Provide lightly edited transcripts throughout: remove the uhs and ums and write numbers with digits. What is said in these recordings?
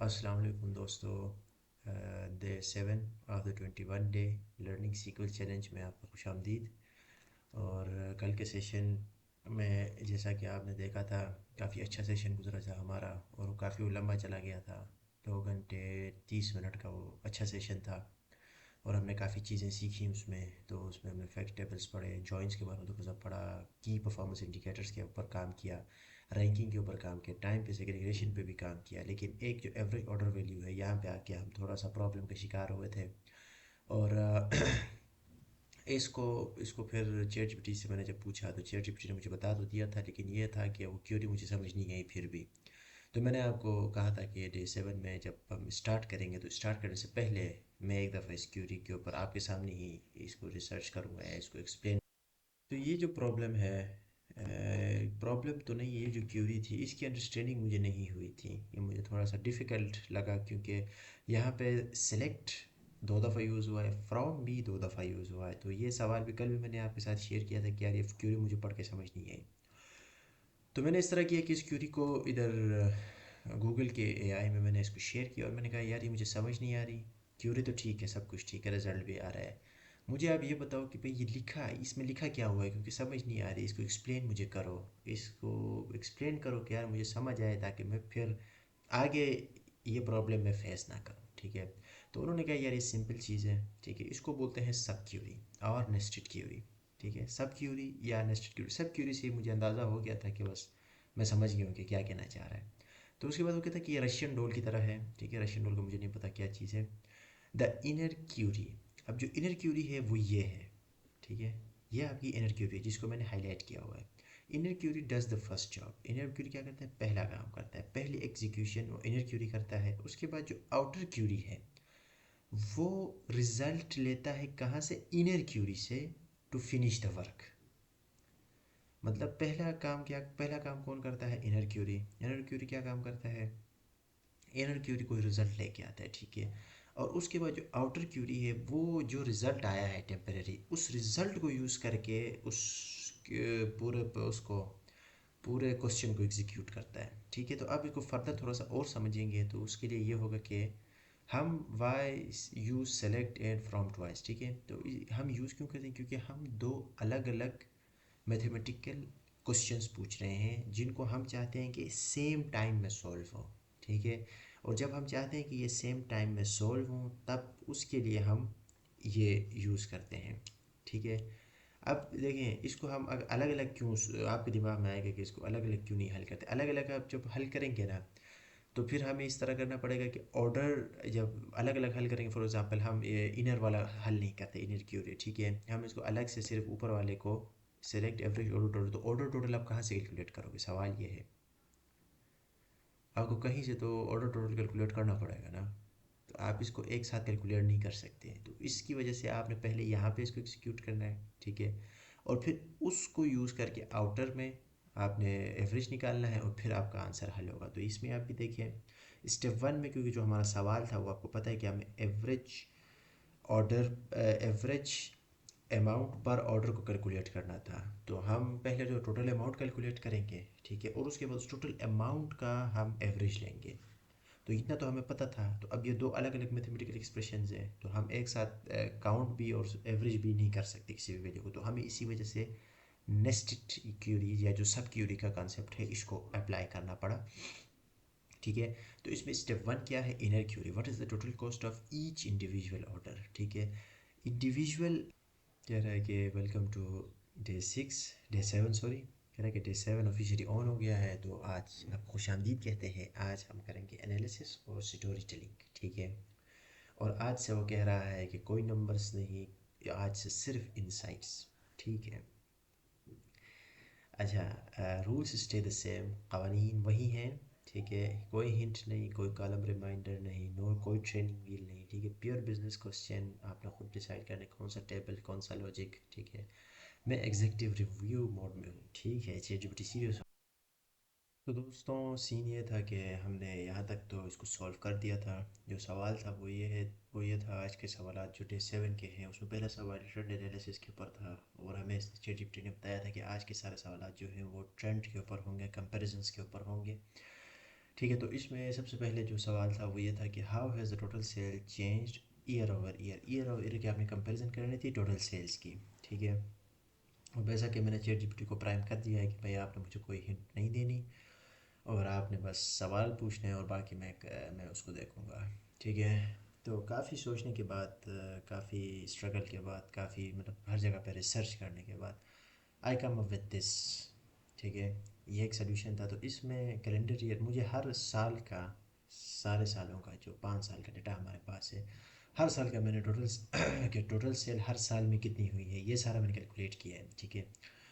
अस्सलाम वालेकुम दोस्तों। Day 7 of the 21 day learning SQL challenge में आपका खुश आमदीद। और कल के सेशन में जैसा कि आपने देखा था, काफ़ी अच्छा सेशन गुजरा था हमारा और वो काफ़ी लंबा चला गया था। 2 घंटे 30 मिनट का वो अच्छा सेशन था और हमने काफ़ी चीज़ें सीखी उसमें। तो उसमें हमने फैक्ट टेबल्स पढ़े, जॉइंट्स के बारे में थोड़ा सा पढ़ा, की परफॉर्मेंस इंडिकेटर्स के ऊपर काम किया, रैंकिंग के ऊपर काम किया, टाइम पे सेग्रीगेशन पे भी काम किया। लेकिन एक जो एवरेज ऑर्डर वैल्यू है, यहाँ पे आके हम थोड़ा सा प्रॉब्लम का शिकार हुए थे। और इसको इसको फिर चैट जीपीटी से मैंने जब पूछा तो चैट जीपीटी ने मुझे बता तो दिया था, लेकिन ये था कि वो क्योरी मुझे समझ नहीं आई फिर भी। तो मैंने आपको कहा था कि डे 7 में जब हम स्टार्ट करेंगे तो स्टार्ट करने से पहले मैं एक दफ़ा इस क्यूरी के ऊपर आपके सामने ही इसको रिसर्च करूँगा या इसको एक्सप्लेन। तो ये जो प्रॉब्लम है, प्रॉब्लम तो नहीं, ये जो क्यूरी थी इसकी अंडरस्टैंडिंग मुझे नहीं हुई थी। ये मुझे थोड़ा सा डिफ़िकल्ट लगा क्योंकि यहाँ पे सिलेक्ट 2 दफ़ा यूज़ हुआ है, फ्रॉम भी 2 दफ़ा यूज़ हुआ है। तो ये सवाल भी कल भी मैंने आपके साथ शेयर किया था कि यार ये क्यूरी मुझे पढ़ के समझ नहीं आई। तो मैंने इस तरह किया कि इस क्यूरी को इधर गूगल के एआई में मैंने इसको शेयर किया और मैंने कहा यार ये मुझे समझ नहीं आ रही। क्यूरी तो ठीक है, सब कुछ ठीक है, रिजल्ट भी आ रहा है। मुझे आप ये बताओ कि भाई ये लिखा इसमें लिखा क्या हुआ है, क्योंकि समझ नहीं आ रही। इसको एक्सप्लेन मुझे करो, इसको एक्सप्लेन करो कि यार मुझे समझ आए, ताकि मैं फिर आगे ये प्रॉब्लम मैं फेस ना करूँ। ठीक है। तो उन्होंने कहा यार ये सिंपल चीज़ है। ठीक है, इसको बोलते हैं सब क्यूरी और नेस्टेड क्यूरी। ठीक है, सब क्यूरी या नेस्टेड क्यूरी। सब क्यूरी से मुझे अंदाज़ा हो गया था कि बस मैं समझ गया हूँ कि क्या कहना चाह रहा है। तो उसके बाद वो कहता है कि ये रशियन डोल की तरह है। ठीक है, रशियन डोल का मुझे नहीं पता क्या चीज़ है। The inner query. अब जो इनर क्यूरी है वो ये है। ठीक है, ये आपकी इनर क्यूरी है जिसको मैंने हाईलाइट किया हुआ है। Inner query does the first job. Inner query क्या करता है, पहला काम करता है, पहली एग्जीक्यूशन वो इनर क्यूरी करता है। उसके बाद जो आउटर क्यूरी है वो रिजल्ट लेता है कहाँ से, इनर क्यूरी से, टू फिनिश द वर्क। मतलब पहला काम क्या, पहला काम कौन करता है, इनर क्यूरी। इनर क्यूरी क्या काम करता है, इनर क्यूरी कोई रिजल्ट लेके आता है। ठीक है, और उसके बाद जो आउटर क्यूरी है वो जो रिजल्ट आया है टेम्परेरी, उस रिजल्ट को यूज़ करके उस पूरे उसको पूरे क्वेश्चन को एग्जीक्यूट करता है। ठीक है, तो अब इसको फर्दर थोड़ा सा और समझेंगे तो उसके लिए ये होगा कि हम why use select and from twice. ठीक है, तो हम यूज़ क्यों करते हैं, क्योंकि हम दो अलग अलग मैथमेटिकल क्वेश्चंस पूछ रहे हैं जिनको हम चाहते हैं कि सेम टाइम में सॉल्व हो। ठीक है, और जब हम चाहते हैं कि ये सेम टाइम में सॉल्व हो तब उसके लिए हम ये यूज़ करते हैं। ठीक है, अब देखें इसको हम अलग अलग क्यों, आपके दिमाग में आएगा कि इसको अलग अलग क्यों नहीं हल करते। अलग अलग आप जब हल करेंगे ना तो फिर हमें इस तरह करना पड़ेगा कि ऑर्डर जब अलग अलग हल करेंगे, फॉर एग्जांपल हम ये इनर वाला हल नहीं करते, इनर क्यूरी। ठीक है, हम इसको अलग से सिर्फ ऊपर वाले को सेलेक्ट एवरेज ऑर्डर टोटल। तो ऑर्डर टोटल आप कहाँ से कैलकुलेट करोगे, सवाल ये है। आपको कहीं से तो ऑर्डर टोटल कैलकुलेट करना पड़ेगा ना। तो आप इसको एक साथ कैलकुलेट नहीं कर सकते, तो इसकी वजह से आपने पहले यहाँ पे इसको एग्जीक्यूट करना है। ठीक है, और फिर उसको यूज़ करके आउटर में आपने एवरेज निकालना है और फिर आपका आंसर हल होगा। तो इसमें आप भी देखिए स्टेप 1 में, क्योंकि जो हमारा सवाल था वो आपको पता है कि हमें एवरेज ऑर्डर, एवरेज अमाउंट पर ऑर्डर को कैलकुलेट करना था। तो हम पहले जो टोटल अमाउंट कैलकुलेट करेंगे। ठीक है, और उसके बाद उस टोटल अमाउंट का हम एवरेज लेंगे। तो इतना तो हमें पता था। तो अब ये दो अलग अलग मैथमेटिकल एक्सप्रेशंस हैं, तो हम एक साथ काउंट भी और एवरेज भी नहीं कर सकते किसी भी वैल्यू को। तो हमें इसी वजह से नेस्टेड क्यूरी या जो सब क्यूरी का कंसेप्ट है इसको अप्लाई करना पड़ा। ठीक है, तो इसमें स्टेप 1 क्या है, inner query. What is the total cost of each individual order. ठीक है, इंडिविजुअल कह रहा है कि वेलकम टू डे 7 सॉरी, कह रहा है कि डे 7 ऑफिशियली ऑन हो गया है। तो आज आप खुश आमदीद कहते हैं। आज हम करेंगे एनालिसिस और स्टोरी टेलिंग। ठीक है, और आज से वो कह रहा है कि कोई नंबर्स नहीं, आज से सिर्फ इनसाइट्स। ठीक है, अच्छा, रूल्स स्टे द सेम, कवानीन वही हैं। ठीक है, कोई हिंट नहीं, कोई कॉलम रिमाइंडर नहीं, नो कोई ट्रेनिंग व्हील नहीं। ठीक है, प्योर बिजनेस क्वेश्चन, आपने खुद डिसाइड करना है कौन सा टेबल कौन सा लॉजिक। ठीक है, मैं एग्जीक्यूटिव रिव्यू मोड में हूँ। ठीक है, चैट जीपीटी सीरियस। तो दोस्तों सीन ये था कि हमने यहाँ तक तो इसको सॉल्व कर दिया था। जो सवाल था वो ये है, वो ये था आज के सवाल जो डे 7 के हैं उसमें पहला सवाल ट्रेंड एनालिसिस के ऊपर था। और हमें चैट जीपीटी ने बताया था कि आज के सारे सवाल जो हैं वो ट्रेंड के ऊपर होंगे, कंपेरिजन्स के ऊपर होंगे। ठीक है। तो इसमें सबसे पहले जो सवाल था वो ये था कि how has the total sale changed year over year, year over year की आपने कंपैरिजन करनी थी टोटल सेल्स की। ठीक है। और वैसा कि मैंने चैट जीपीटी को प्राइम कर दिया है कि भाई आपने मुझे कोई हिंट नहीं देनी और आपने बस सवाल पूछने हैं और बाकी मैं उसको देखूँगा। ठीक है। तो काफ़ी सोचने के बाद, काफ़ी स्ट्रगल के बाद, काफ़ी मतलब हर जगह पर रिसर्च करने के बाद आई कम अप विद दिस। ठीक है। ये एक सोल्यूशन था। तो इसमें कैलेंडर ईयर मुझे हर साल का, सारे सालों का जो 5 साल का डेटा हमारे पास है, हर साल का मैंने टोटल कि टोटल सेल हर साल में कितनी हुई है ये सारा मैंने कैलकुलेट किया है। ठीक है।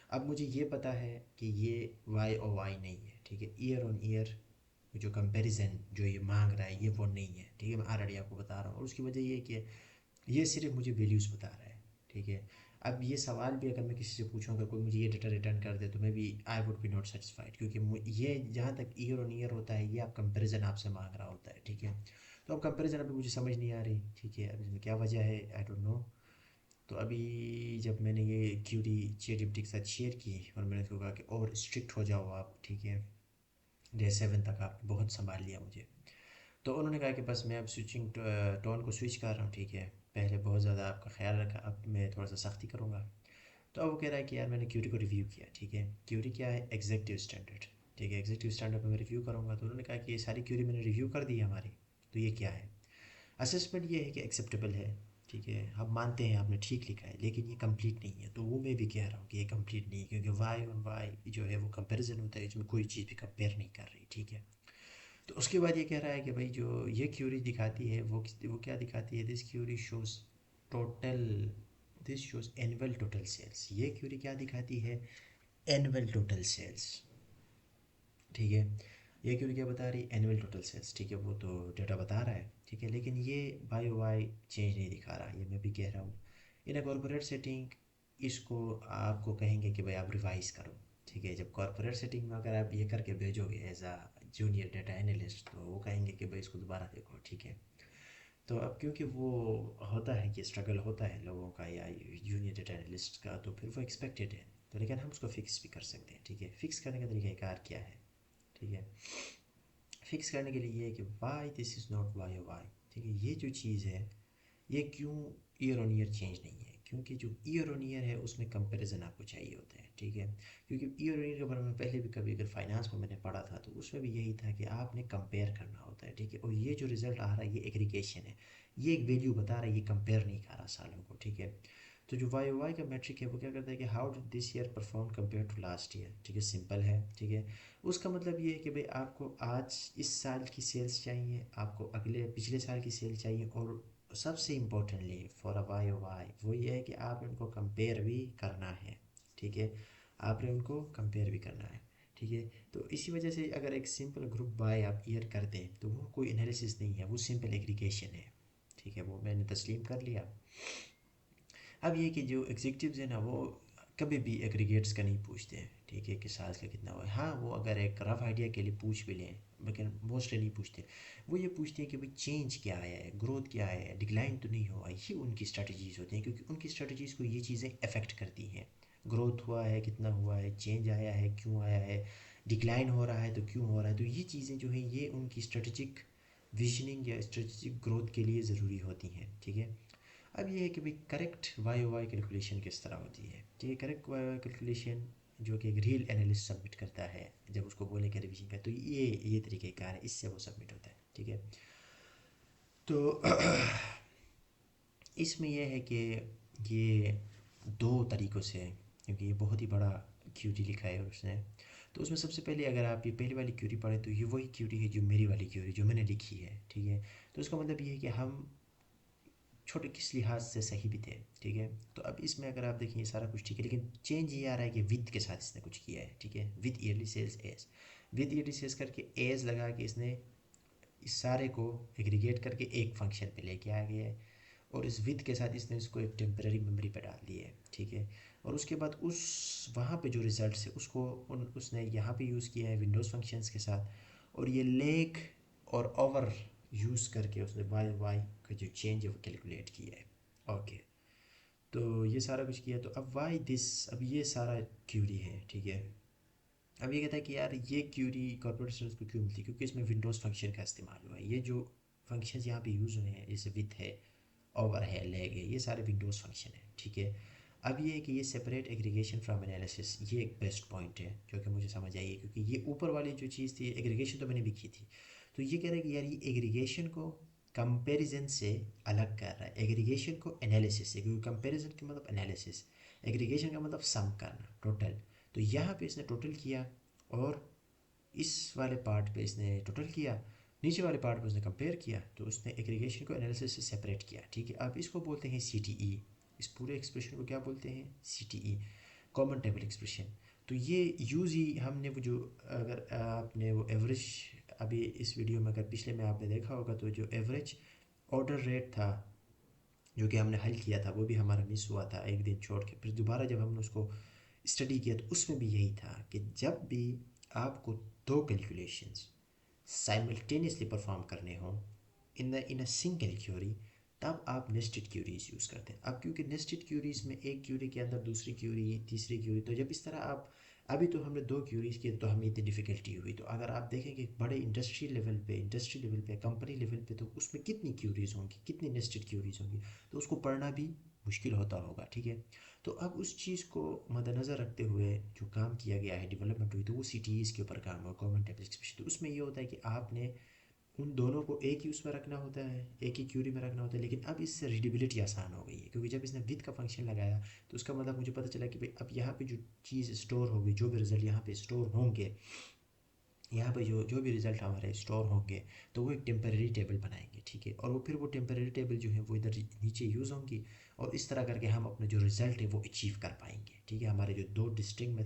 अब मुझे ये पता है कि ये वाई और वाई नहीं है। ठीक है। ईयर ऑन ईयर जो कंपैरिजन जो ये मांग रहा है ये वो नहीं है। ठीक है। मैं ऑलरेडी आपको बता रहा हूँ और उसकी वजह ये है कि ये सिर्फ मुझे वैल्यूज़ बता रहा है। ठीक है। अब ये सवाल भी अगर मैं किसी से पूछूं, अगर कोई मुझे ये डेटा रिटर्न कर दे तो मैं भी I would be not satisfied, क्योंकि ये जहाँ तक ईयर ऑन ईयर होता है ये आप कंपैरिजन आपसे मांग रहा होता है। ठीक है। तो अब कंपैरिजन अभी मुझे समझ नहीं आ रही। ठीक है। अब इसमें क्या वजह है आई डोंट नो। तो अभी जब मैंने ये क्यूरी चैट जीपीटी के साथ शेयर की और मैंने उसको कहा कि और स्ट्रिक्ट हो जाओ आप। ठीक है। डे 7 तक आपने बहुत संभाल लिया मुझे। तो उन्होंने कहा कि बस मैं अब स्विचिंग टोन को स्विच कर रहा हूँ। ठीक है। पहले बहुत ज़्यादा आपका ख्याल रखा, अब मैं थोड़ा सा सख्ती करूँगा। तो अब वो कह रहा है कि यार मैंने क्यूरी को रिव्यू किया। ठीक है। क्यूरी क्या है? Executive standard. ठीक है। एग्जेक्टिव स्टैंडर्ड पर मैं रिव्यू करूँगा। तो उन्होंने कहा कि ये सारी क्यूरी मैंने रिव्यू कर दी है हमारी। तो ये क्या है? असेसमेंट ये है कि एक्सेप्टेबल है। ठीक है। हम मानते हैं आपने ठीक लिखा है लेकिन ये कंप्लीट नहीं है। तो वो मैं भी कह रहा हूँ कि ये कंप्लीट नहीं है, क्योंकि वाई और वाई जो है वो कंपैरिजन होता है, इसमें कोई चीज़ भी कंपेयर नहीं कर रही। ठीक है। तो उसके बाद ये कह रहा है कि भाई जो ये क्यूरी दिखाती है वो क्या दिखाती है? This query shows total, this shows annual total sales. ये क्यूरी क्या दिखाती है? Annual total sales. ठीक है। ये क्यूरी क्या बता रही है? Annual total sales. ठीक है। वो तो डेटा बता रहा है। ठीक है। लेकिन ये बाय वाई चेंज नहीं दिखा रहा। ये मैं भी कह रहा हूँ। इन अ कॉर्पोरेट सेटिंग इसको आपको कहेंगे कि भाई आप रिवाइज करो। ठीक है। जब कॉर्पोरेट सेटिंग में अगर आप ये करके भेजोगे एज आ जूनियर डेटा एनालिस्ट तो वो कहेंगे कि भाई इसको दोबारा देखो। ठीक है। तो अब क्योंकि वो होता है कि स्ट्रगल होता है लोगों का या जूनियर डेटा एनालिस्ट का, तो फिर वो एक्सपेक्टेड है। तो लेकिन हम उसको फिक्स भी कर सकते हैं। ठीक है। फिक्स करने का तरीका क्या है? ठीक है। फिक्स करने के लिए ये है कि why this is not Y और वाई। ठीक है। ये जो चीज़ है ये क्यों ईयर ऑन ईयर चेंज नहीं है? क्योंकि जो ईयर ऑन ईयर है उसमें कंपैरिजन आपको चाहिए होता है। ठीक है। क्योंकि ईयर ऑन ईयर के बारे में पहले भी कभी अगर फाइनेंस में मैंने पढ़ा था तो उसमें भी यही था कि आपने कंपेयर करना होता है। ठीक है। और ये जो रिजल्ट आ रहा है ये एग्रीगेशन है, ये एक वैल्यू बता रहा है, ये कंपेयर नहीं कर रहा सालों को। ठीक है। तो जो वाई वाई का मैट्रिक है वो क्या करता है कि how did this year perform compare to last year. ठीक है। सिंपल है। ठीक है। उसका मतलब ये है कि भाई आपको आज इस साल की सेल्स चाहिए, आपको अगले पिछले साल की सेल चाहिए, और सबसे importantly for a Y O Y वो ये है कि आप इनको कंपेयर भी करना है। ठीक है। आपने उनको कंपेयर भी करना है। ठीक है। तो इसी वजह से अगर एक सिंपल ग्रुप बाय आप ईयर कर दें तो वो कोई एनालिसिस नहीं है, वो सिंपल एग्रीगेशन है। ठीक है। वो मैंने तस्लीम कर लिया। अब ये कि जो एग्जीक्यूटिव्स हैं ना वो कभी भी एग्रीगेट्स का नहीं पूछते हैं। ठीक है। कि साल का कितना हुआ है, हाँ वो अगर एक रफ आइडिया के लिए पूछ भी लें लेकिन मोस्टली नहीं पूछते। वो ये पूछते हैं कि भाई चेंज क्या आया है, ग्रोथ क्या आया है, डिक्लाइन तो नहीं हुआ। ये उनकी स्ट्रेटजीज़ होती हैं, क्योंकि उनकी स्ट्रेटजीज़ को ये चीज़ें अफेक्ट करती हैं। ग्रोथ हुआ है, कितना हुआ है, चेंज आया है, क्यों आया है, डिक्लाइन हो रहा है तो क्यों हो रहा है। तो ये चीज़ें जो हैं ये उनकी स्ट्रेटजिक विजनिंग या स्ट्रेटजिक ग्रोथ के लिए ज़रूरी होती हैं। ठीक है। अब ये है कि भाई करेक्ट वाई वाई कैलकुलेशन किस तरह होती है। ठीक है। करेक्ट वाई वाई कैलकुलेशन जो कि एक रियल एनालिस्ट सबमिट करता है जब उसको बोले कि रिवीजन का, तो ये तरीक़ेकार है, इससे वो सबमिट होता है। ठीक है। तो इसमें यह है कि ये दो तरीक़ों से, क्योंकि ये बहुत ही बड़ा क्यूरी लिखा है उसने। तो उसमें सबसे पहले अगर आप ये पहली वाली क्यूरी पढ़ें तो ये वही क्यूरी है जो मेरी वाली क्यूरी जो मैंने लिखी है। ठीक है। तो उसका मतलब ये है कि हम छोटे किस लिहाज से सही भी थे। ठीक है। तो अब इसमें अगर आप देखें ये सारा कुछ ठीक है, लेकिन चेंज ये आ रहा है कि विद के साथ इसने कुछ किया है। ठीक है। With yearly sales as, with yearly sales करके एज लगा के इसने इस सारे को एग्रीगेट करके एक फंक्शन पे लेके आ गया है, और इस विद के साथ इसने इसको एक टेम्पररी मेमोरी पे डाल दिया है। ठीक है। और उसके बाद उस वहाँ पे जो रिजल्ट्स है उसको उसने यहाँ पे यूज़ किया है विंडोज़ फंक्शंस के साथ, और ये लेक और ओवर यूज़ करके उसने वाई वाई का जो चेंज है वो कैलकुलेट किया है। ओके। तो ये सारा कुछ किया। तो अब वाई दिस, अब ये सारा क्यूरी है। ठीक है। अब ये कहता है कि यार ये क्यूरी कॉर्पोरेट स्टूडेंट्स को क्यों मिलती है, क्योंकि इसमें विंडोज़ फंक्शन का इस्तेमाल हुआ है। ये जो फंक्शंस यहाँ पे यूज़ हुए हैं जैसे विथ है, ओवर है, लेग है, ये सारे विंडोज़ फंक्शन है, ठीक है। अब ये है कि ये सेपरेट एग्रीगेशन फ्रॉम एनालिसिस, ये एक बेस्ट पॉइंट है जो कि मुझे समझ आई है, क्योंकि ये ऊपर वाली जो चीज़ थी एग्रीगेशन तो मैंने भी की थी। तो ये कह रहा है कि यार ये एग्रीगेशन को कंपैरिजन से अलग कर रहा है, एग्रीगेशन को एनालिसिस से, क्योंकि कंपैरिजन का मतलब एनालिसिस, एग्रीगेशन का मतलब सम करना, टोटल। तो यहाँ पे इसने टोटल किया, और इस वाले पार्ट पे इसने टोटल किया, नीचे वाले पार्ट पे उसने कंपेयर किया, तो उसने एग्रीगेशन को एनालिसिस से सेपरेट किया, ठीक है। अब इसको बोलते हैं सी टी ई, इस पूरे एक्सप्रेशन को क्या बोलते हैं, C T E, common table expression. तो ये यूज़ ही हमने वो जो, अगर आपने वो एवरेज, अभी इस वीडियो में अगर पिछले में आपने देखा होगा, तो जो एवरेज ऑर्डर रेट था जो कि हमने हल किया था, वो भी हमारा मिस हुआ था एक दिन छोड़ के, फिर दोबारा जब हमने उसको स्टडी किया तो उसमें भी यही था कि जब भी आपको दो कैलकुलेशंस साइमल्टेनियसली परफॉर्म करने हों इन अ सिंगल क्यूरी, तब आप नेस्टेड क्यूरीज यूज़ करते हैं। अब क्योंकि नेस्टेड क्यूरीज में एक क्यूरी के अंदर दूसरी क्यूरी, तीसरी क्यूरी, तो जब इस तरह आप, अभी तो हमने दो क्यूरीज किए तो हमें इतनी डिफ़िकल्टी हुई, तो अगर आप देखें कि बड़े इंडस्ट्री लेवल पे, कंपनी लेवल पे, तो उसमें कितनी क्यूरीज होंगी, कितनी नेस्टेड क्यूरीज होंगी, तो उसको पढ़ना भी मुश्किल होता होगा, ठीक है। तो अब उस चीज़ को मद्देनज़र रखते हुए जो काम किया गया है, डेवलपमेंट हुई, तो वो सी टी ईज़ के ऊपर काम हुआ, कॉमन टेबल एक्सप्रेशन। तो उसमें ये होता है कि आपने उन दोनों को एक ही उसमें रखना होता है, एक ही क्यूरी में रखना होता है, लेकिन अब इससे रीडेबिलिटी आसान हो गई है, क्योंकि जब इसने विद का फंक्शन लगाया, तो उसका मतलब मुझे पता चला कि भाई अब यहाँ पे जो चीज़ स्टोर होगी, जो भी रिजल्ट यहाँ पे स्टोर होंगे, यहाँ पे जो जो भी रिज़ल्ट हमारे स्टोर होंगे, तो वो एक टेम्परेरी टेबल बनाएंगे, ठीक है। और वो फिर वो टेम्परेरी टेबल जो है वो इधर नीचे यूज़ होंगी, और इस तरह करके हम अपने जो रिज़ल्ट है वो अचीव कर पाएंगे, ठीक है। हमारे जो दो डिस्टिंक्ट